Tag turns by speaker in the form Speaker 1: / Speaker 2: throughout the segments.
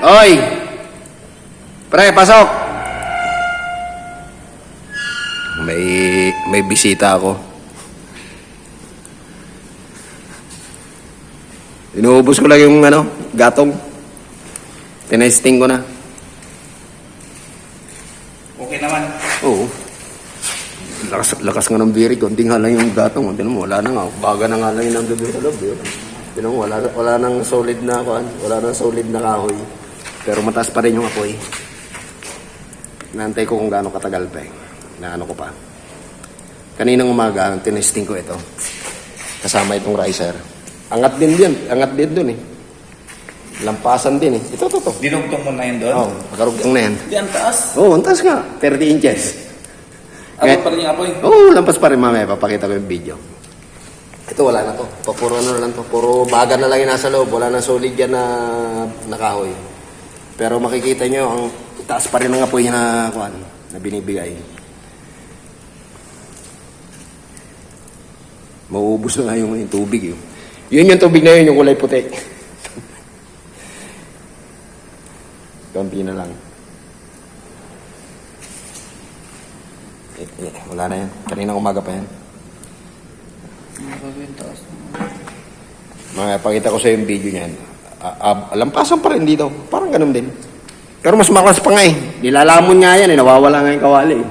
Speaker 1: Oy! Pre, pasok! May bisita ako. Inuubos ko lang yung gatong. Tinesting ko na.
Speaker 2: Okay naman.
Speaker 1: Oo. Lakas nga ng birig. Kunti nga lang yung gatong. Tinan mo, wala na nga. Baga na nga lang yung nandun sa loob. Tinan mo, wala nang solid na kuan. Wala nang solid na kahoy. Pero mataas pa rin yung apoy. Naantay ko kung gaano katagal pa eh. Naano ko pa. Kaninang umaga, tinesting ko ito. Kasama itong riser. Angat din dun eh. Lampasan din eh. Ito.
Speaker 2: Dinugtong mo na yun doon?
Speaker 1: Oo, makarugtong na yan.
Speaker 2: Di, ang taas.
Speaker 1: Oo, ang taas nga. 30 inches.
Speaker 2: Abot pa rin yung apoy.
Speaker 1: Oo, lampas pa rin mamaya. Papakita ko yung video. Ito wala na to. Puro na lang to. Puro baga na lang yung nasa loob. Wala na solid yan na nakahoy. Pero makikita nyo, ang taas pa rin ng apoy na binibigay. Mauubos na nga yung tubig. Yun yung tubig na yun, yung kulay puti. Kaunti na lang. Wala na yan. Kanina umaga pa yan. Pakita ko sa yung video niyan. Lampasan pa rin dito. Parang ganun din. Pero mas makas pa nga eh. Nilalamon nga yan eh. Nawawala nga yung kawali eh.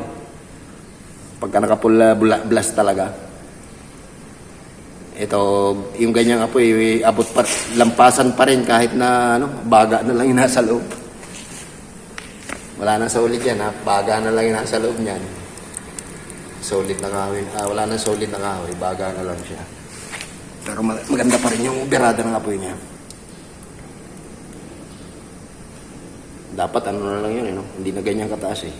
Speaker 1: Pagka nakapula blast talaga. Ito, yung ganyang apoy, abot pa, lampasan pa rin kahit na baga na lang yung nasa loob. Wala na solid yan ha. Baga na lang yung nasa loob niyan. Solid na kahoy. Wala na solid na kahoy. Baga na lang siya. Pero maganda pa rin yung berada ng apoy niya. Dapat na lang yun hindi na ganyan kataas eh.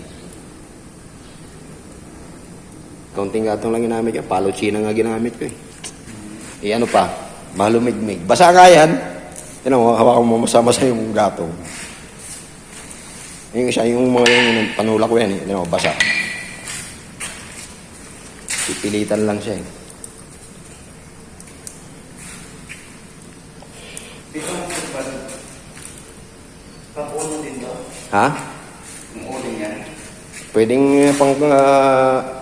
Speaker 1: Kaunting gatong lang ginamit yan. Palo China nga ginamit ko eh. Pa, malumigmig. Basa nga yan. Hawakan mo masama-masa yung gatong. Yung isa, yung mga yung panula ko yan eh. Basa. Pipilitan lang siya eh.
Speaker 2: Dito mo pang-uling din ba?
Speaker 1: Ha?
Speaker 2: Pang-uling yan.
Speaker 1: Pwedeng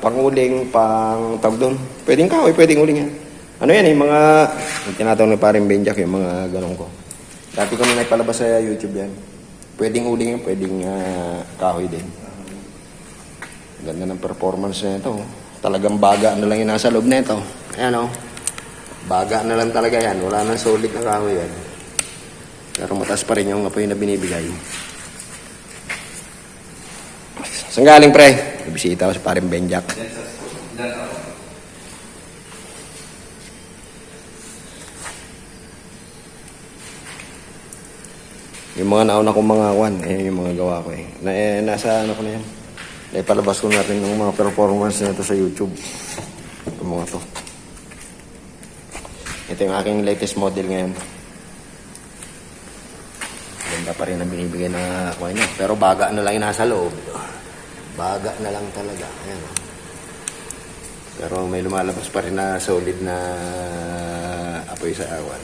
Speaker 1: pang-uling, tawag doon. Pwedeng kahoy, pwedeng uling yan. Ano yan eh, mga tinatawag na paring benjak yung mga ganong ko. Dati ko na naipalabas sa YouTube yan. Pwedeng uling yan, pwedeng kahoy din. Ganda ng performance na ito. Talagang baga na lang yung nasa loob na ito. Ayan baga na lang talaga yan. Wala nang solid na kahoy yan. Pero mataas pa rin yung apoy na binibigay. Saan galing pre? Bisita ko sa paring benjak. Yung mga nauna kong mga yung mga gawa ko eh. Nasa ko na yan. Naipalabas ko natin yung mga performance na ito sa YouTube. Yung mga to. Ito yung aking latest model ngayon. Ganda pa rin ang binibigay na niya. Pero baga na lang yung nasa loob. Baga na lang talaga. Ayan. Pero may lumalabas pa rin na solid na apoy sa awan.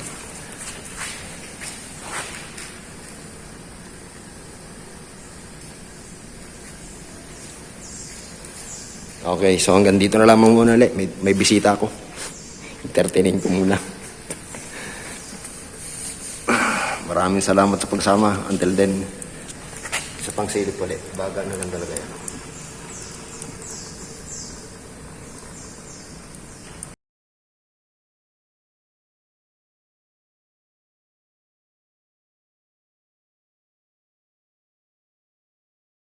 Speaker 1: Okay, so hanggang dito na lamang muna ulit. May bisita ako. Entertainin ko muna. Maraming salamat sa pagsama. Until then, sa pangsilip ulit. Baga na lang talaga yan.